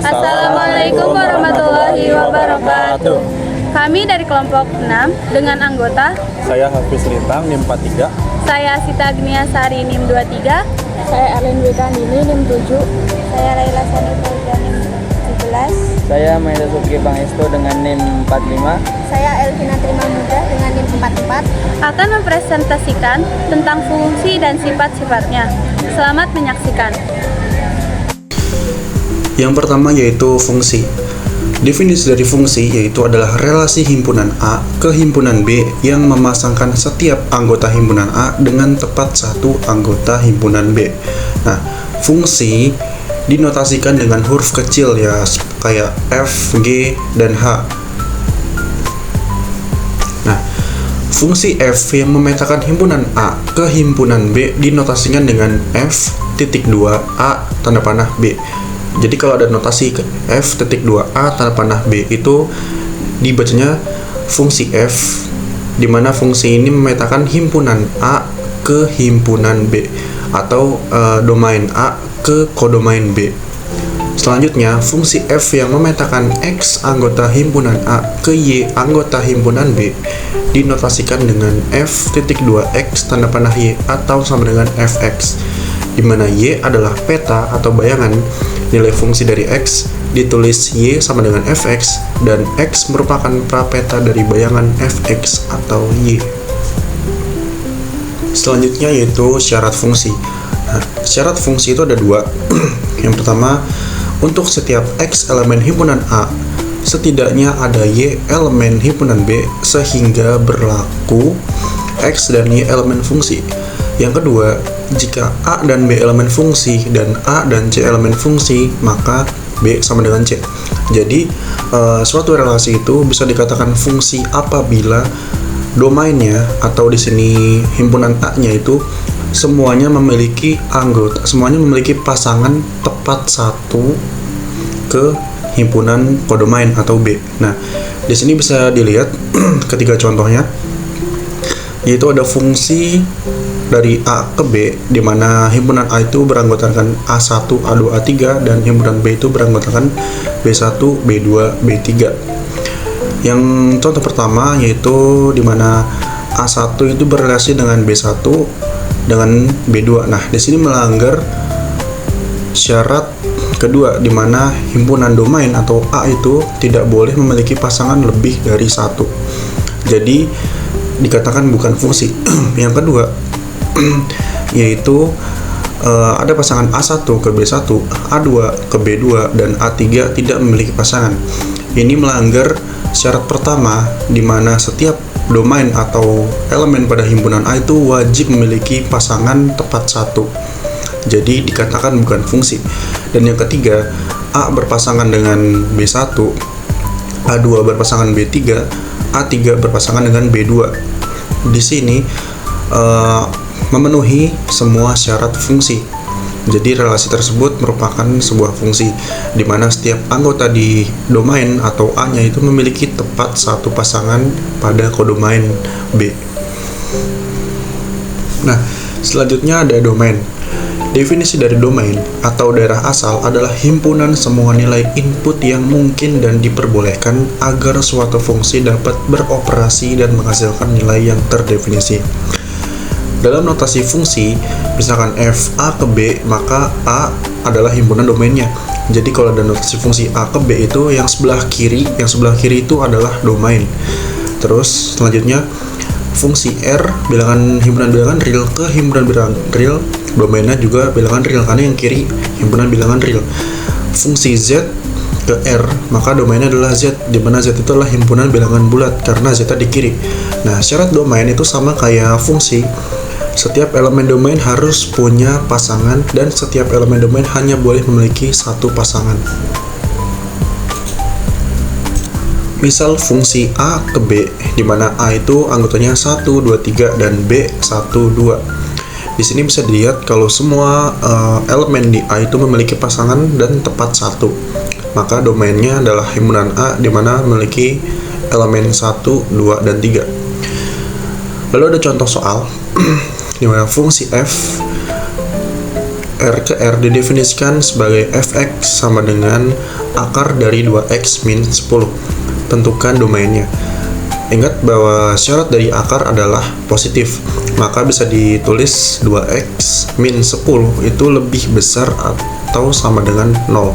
Assalamualaikum warahmatullahi wabarakatuh. Kami dari kelompok 6 dengan anggota Saya Hafiz Lintang, NIM 43. saya Sita Agnia Sari NIM 23, Saya Arlin Wika Nini, NIM 7. saya Laila Sani Fauza NIM 17, Saya Maida Subki Pangestu dengan NIM 45. Saya Elvina Terima Muda dengan NIM 44. akan mempresentasikan tentang fungsi dan sifat-sifatnya. Selamat menyaksikan. Yang pertama yaitu fungsi. Definisi dari fungsi yaitu adalah relasi himpunan A ke himpunan B yang memasangkan setiap anggota himpunan A dengan tepat satu anggota himpunan B. Nah, fungsi dinotasikan dengan huruf kecil ya, kayak F, G, dan H. Nah, fungsi F yang memetakan himpunan A ke himpunan B dinotasikan dengan F.2A tanda panah B. Jadi kalau ada notasi F.2A tanda panah B itu dibacanya fungsi F, di mana fungsi ini memetakan himpunan A ke himpunan B atau domain A ke kodomain B. Selanjutnya, fungsi F yang memetakan X anggota himpunan A ke Y anggota himpunan B dinotasikan dengan F.2X tanda panah Y atau sama dengan Fx, di mana Y adalah peta atau bayangan nilai fungsi dari X, ditulis Y sama dengan Fx, dan X merupakan prapeta dari bayangan Fx atau Y. Selanjutnya yaitu syarat fungsi. Nah, syarat fungsi itu ada dua. Yang pertama, untuk setiap X elemen himpunan A, setidaknya ada Y elemen himpunan B sehingga berlaku X dan Y elemen fungsi. Yang kedua, jika A dan B elemen fungsi dan A dan C elemen fungsi, maka B sama dengan C. Jadi, suatu relasi itu bisa dikatakan fungsi apabila domainnya atau di sini himpunan A-nya itu semuanya memiliki pasangan tepat satu ke himpunan kodomain atau B. Nah, di sini bisa dilihat ketiga contohnya, yaitu ada fungsi dari A ke B, di mana himpunan A itu beranggotakan A1, A2, A3, dan himpunan B itu beranggotakan B1, B2, B3. Yang contoh pertama yaitu di mana A1 itu berrelasi dengan B1 dengan B2. Nah, di sini melanggar syarat kedua, di mana himpunan domain atau A itu tidak boleh memiliki pasangan lebih dari satu. Jadi dikatakan bukan fungsi. Yang kedua yaitu ada pasangan A1 ke B1, A2 ke B2, dan A3 tidak memiliki pasangan. Ini melanggar syarat pertama, di mana setiap domain atau elemen pada himpunan A itu wajib memiliki pasangan tepat satu. Jadi dikatakan bukan fungsi. Dan yang ketiga, A berpasangan dengan B1, A2 berpasangan B3, A3 berpasangan dengan B2. Di sini memenuhi semua syarat fungsi. Jadi relasi tersebut merupakan sebuah fungsi, di mana setiap anggota di domain atau A-nya itu memiliki tepat satu pasangan pada kodomain B. Nah, selanjutnya ada domain. Definisi dari domain atau daerah asal adalah himpunan semua nilai input yang mungkin dan diperbolehkan agar suatu fungsi dapat beroperasi dan menghasilkan nilai yang terdefinisi. Dalam notasi fungsi, misalkan f A ke B, maka A adalah himpunan domainnya. Jadi kalau ada notasi fungsi A ke B itu yang sebelah kiri itu adalah domain. Terus selanjutnya fungsi R, himpunan bilangan real ke himpunan bilangan real, domainnya juga bilangan real karena yang kiri himpunan bilangan real. Fungsi Z ke R, maka domainnya adalah Z, di mana Z itu adalah himpunan bilangan bulat karena Z di kiri. Nah, syarat domain itu sama kayak fungsi. Setiap elemen domain harus punya pasangan dan setiap elemen domain hanya boleh memiliki satu pasangan. Misal fungsi A ke B, di mana A itu anggotanya 1, 2, 3 dan B 1, 2. Di sini bisa dilihat kalau semua elemen di A itu memiliki pasangan dan tepat satu. Maka domainnya adalah himpunan A, di mana memiliki elemen 1, 2, dan 3. Lalu ada contoh soal di mana fungsi f R ke R didefinisikan sebagai fx sama dengan akar dari 2x min 10. Tentukan domainnya. Ingat bahwa syarat dari akar adalah positif, maka bisa ditulis 2x min 10 itu lebih besar atau sama dengan 0,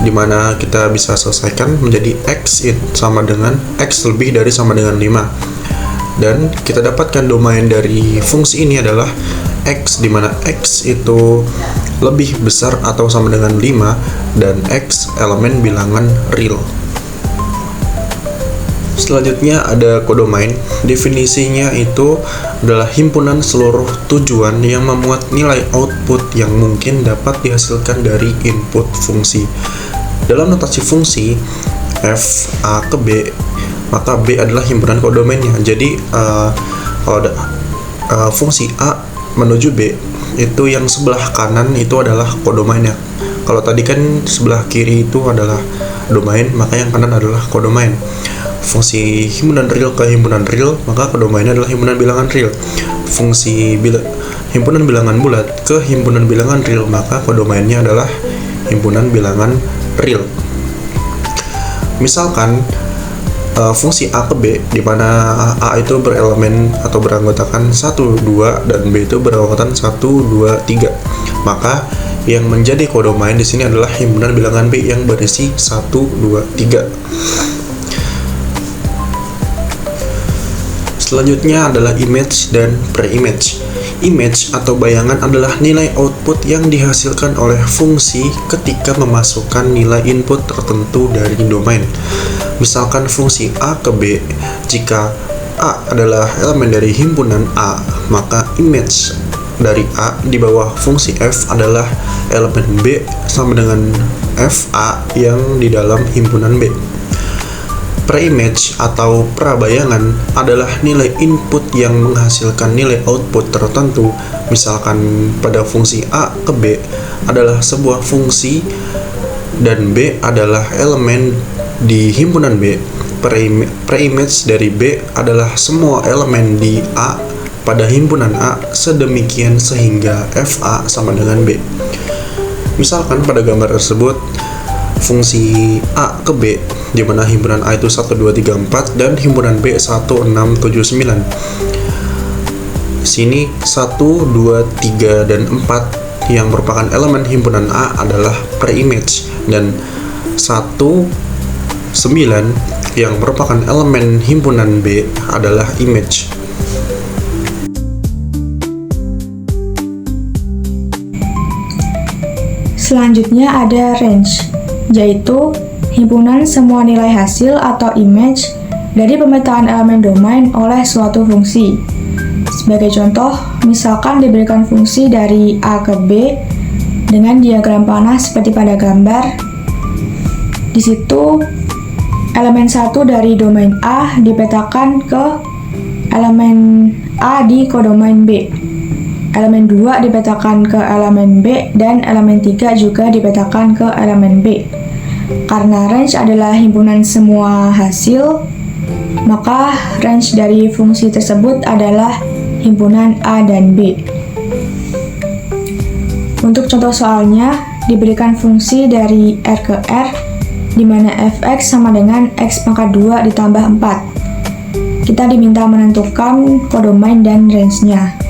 dimana kita bisa selesaikan menjadi x sama dengan x lebih dari sama dengan 5, dan kita dapatkan domain dari fungsi ini adalah x, dimana x itu lebih besar atau sama dengan 5 dan x elemen bilangan real. Selanjutnya ada kodomain. Definisinya itu adalah himpunan seluruh tujuan yang memuat nilai output yang mungkin dapat dihasilkan dari input fungsi. Dalam notasi fungsi f a ke b, maka b adalah himpunan kodomainnya. Jadi kalau ada fungsi a menuju b, itu yang sebelah kanan itu adalah kodomainnya. Kalau tadi kan sebelah kiri itu adalah domain, maka yang kanan adalah kodomain. Fungsi himpunan real ke himpunan real, maka kodomainnya adalah himpunan bilangan real. Fungsi himpunan bilangan bulat ke himpunan bilangan real, maka kodomainnya adalah himpunan bilangan real. Misalkan fungsi A ke B, di mana A itu berelemen atau beranggotakan 1, 2 dan B itu beranggotakan 1, 2, 3. Maka yang menjadi kodomain di sini adalah himpunan bilangan B yang berisi 1, 2, 3. Selanjutnya adalah image dan pre-image. Image atau bayangan adalah nilai output yang dihasilkan oleh fungsi ketika memasukkan nilai input tertentu dari domain. Misalkan fungsi A ke B, jika A adalah elemen dari himpunan A, maka image dari A di bawah fungsi F adalah elemen B sama dengan FA yang di dalam himpunan B. Pre-image atau prabayangan adalah nilai input yang menghasilkan nilai output tertentu. Misalkan pada fungsi A ke B adalah sebuah fungsi dan B adalah elemen di himpunan B. Pre-image dari B adalah semua elemen di A pada himpunan A sedemikian sehingga FA sama dengan B. Misalkan pada gambar tersebut fungsi A ke B, di mana himpunan A itu 1, 2, 3, 4 dan himpunan B 1, 6, 7, 9. Sini 1, 2, 3 dan 4 yang merupakan elemen himpunan A adalah pre-image, dan 1, 9 yang merupakan elemen himpunan B adalah image. Selanjutnya ada range, yaitu himpunan semua nilai hasil atau image dari pemetaan elemen domain oleh suatu fungsi. Sebagai contoh, misalkan diberikan fungsi dari A ke B dengan diagram panah seperti pada gambar. Di situ, elemen 1 dari domain A dipetakan ke elemen A di kodomain B. Elemen 2 dipetakan ke elemen B dan elemen 3 juga dipetakan ke elemen B. Karena range adalah himpunan semua hasil, maka range dari fungsi tersebut adalah himpunan A dan B. Untuk contoh soalnya, diberikan fungsi dari R ke R, di mana fx sama dengan x pangkat 2 ditambah 4. Kita diminta menentukan kodomain dan range-nya.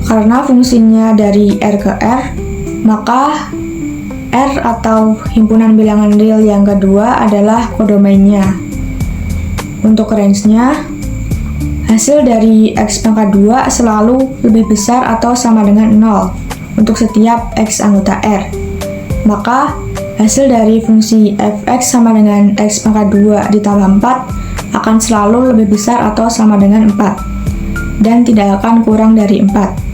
Karena fungsinya dari R ke R, maka R atau himpunan bilangan real yang kedua adalah kodomainnya. Untuk range-nya, hasil dari x pangkat 2 selalu lebih besar atau sama dengan 0 untuk setiap x anggota R. Maka, hasil dari fungsi fx sama dengan x pangkat 2 ditambah 4 akan selalu lebih besar atau sama dengan 4, dan tidak akan kurang dari 4.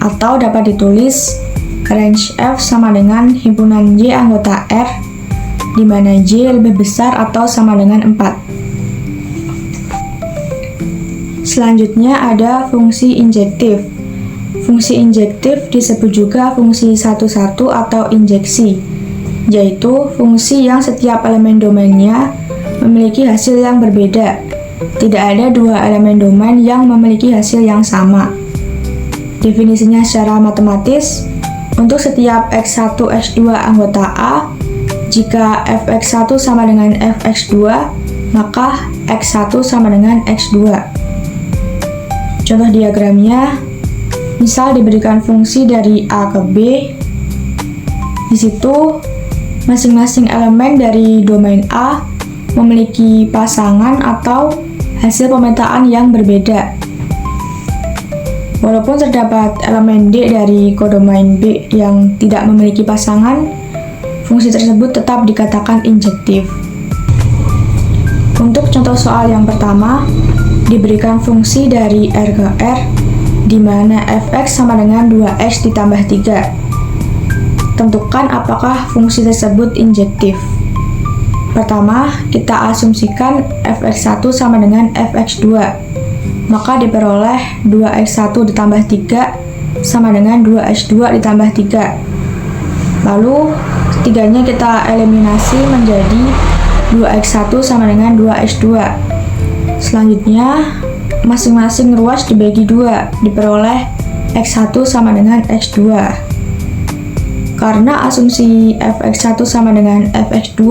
Atau dapat ditulis range F sama dengan himpunan Y anggota R, di mana Y lebih besar atau sama dengan 4. Selanjutnya ada fungsi injektif. Fungsi injektif disebut juga fungsi satu-satu atau injeksi, yaitu fungsi yang setiap elemen domainnya memiliki hasil yang berbeda. Tidak ada dua elemen domain yang memiliki hasil yang sama. Definisinya secara matematis, untuk setiap X1, X2 anggota A, jika fx1 sama dengan fx2, maka x1 sama dengan x2. Contoh diagramnya, misal diberikan fungsi dari A ke B, di situ masing-masing elemen dari domain A memiliki pasangan atau hasil pemetaan yang berbeda. Walaupun terdapat elemen D dari kodomain B yang tidak memiliki pasangan, fungsi tersebut tetap dikatakan injektif. Untuk contoh soal yang pertama, diberikan fungsi dari R ke R, di mana fx sama dengan 2x ditambah 3. Tentukan apakah fungsi tersebut injektif. Pertama, kita asumsikan fx1 sama dengan fx2. Maka diperoleh 2x1 ditambah 3 sama dengan 2x2 ditambah 3. Lalu, ketiganya kita eliminasi menjadi 2x1 sama dengan 2x2. Selanjutnya, masing-masing ruas dibagi 2, diperoleh x1 sama dengan x2. Karena asumsi fx1 sama dengan fx2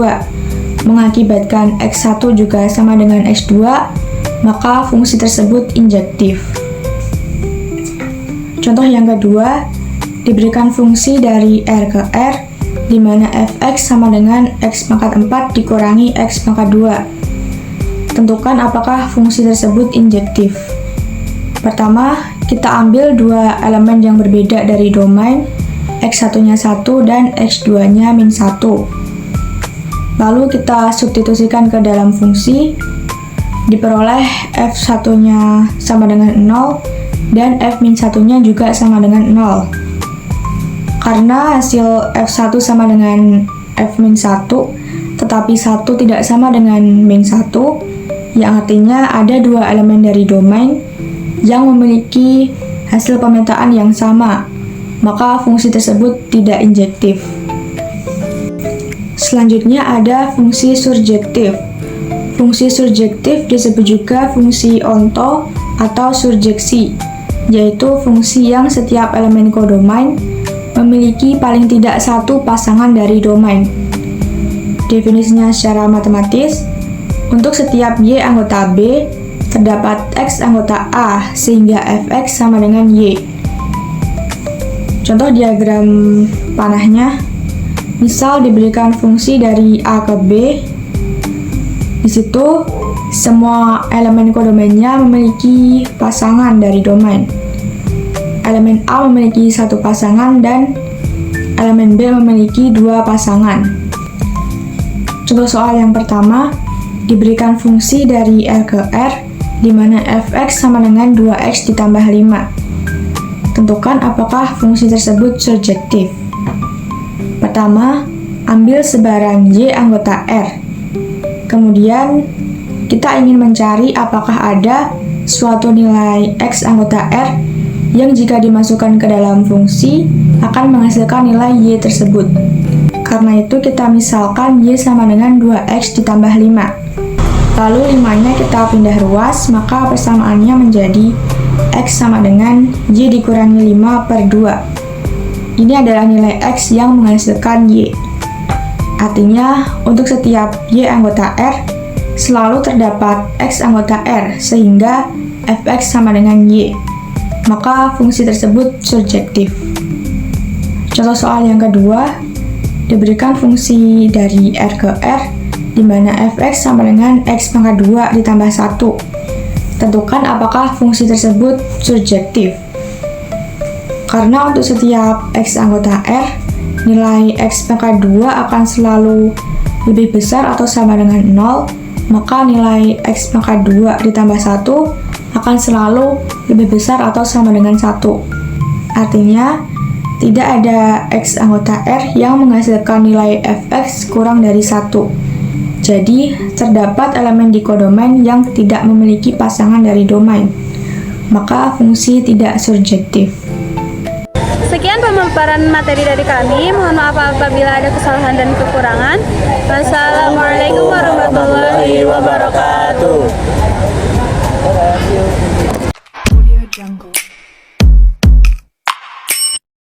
mengakibatkan x1 juga sama dengan x2, maka fungsi tersebut injektif. Contoh yang kedua, diberikan fungsi dari R ke R, di mana fx sama dengan x pangkat 4 dikurangi x pangkat 2. Tentukan apakah fungsi tersebut injektif. Pertama, kita ambil dua elemen yang berbeda dari domain, x1-nya 1 dan x2-nya min 1. Lalu kita substitusikan ke dalam fungsi, diperoleh f1-nya sama dengan 0 dan f-1-nya juga sama dengan 0. Karena hasil f1 sama dengan f-1, tetapi 1 tidak sama dengan min 1, yang artinya ada dua elemen dari domain yang memiliki hasil pemetaan yang sama, maka fungsi tersebut tidak injektif. Selanjutnya ada fungsi surjektif. Fungsi surjektif disebut juga fungsi onto atau surjeksi, yaitu fungsi yang setiap elemen kodomain memiliki paling tidak satu pasangan dari domain. Definisinya secara matematis, untuk setiap Y anggota B, terdapat X anggota A sehingga fx sama dengan Y. Contoh diagram panahnya, misal diberikan fungsi dari A ke B, di situ semua elemen kodomainnya memiliki pasangan dari domain. Elemen A memiliki satu pasangan dan elemen B memiliki dua pasangan. Contoh soal yang pertama, diberikan fungsi dari R ke R, di mana fx sama dengan 2x ditambah 5. Tentukan apakah fungsi tersebut surjektif. Pertama, ambil sebaran Y anggota R. Kemudian, kita ingin mencari apakah ada suatu nilai X anggota R yang jika dimasukkan ke dalam fungsi akan menghasilkan nilai Y tersebut. Karena itu kita misalkan Y sama dengan 2X ditambah 5. Lalu 5-nya kita pindah ruas, maka persamaannya menjadi X sama dengan Y dikurangi 5 per 2. Ini adalah nilai X yang menghasilkan Y. Artinya, untuk setiap Y anggota R, selalu terdapat X anggota R, sehingga fx sama dengan Y. Maka fungsi tersebut surjektif. Contoh soal yang kedua, diberikan fungsi dari R ke R, di mana fx sama dengan X pangkat 2 ditambah 1. Tentukan apakah fungsi tersebut surjektif. Karena untuk setiap X anggota R, nilai X pangkat 2 akan selalu lebih besar atau sama dengan 0, maka nilai X pangkat 2 ditambah 1 akan selalu lebih besar atau sama dengan 1. Artinya, tidak ada X anggota R yang menghasilkan nilai fx kurang dari 1. Jadi, terdapat elemen di kodomain yang tidak memiliki pasangan dari domain, maka fungsi tidak surjektif. Sekian pemaparan materi dari kami. Mohon maaf apabila ada kesalahan dan kekurangan. Wassalamualaikum warahmatullahi wabarakatuh.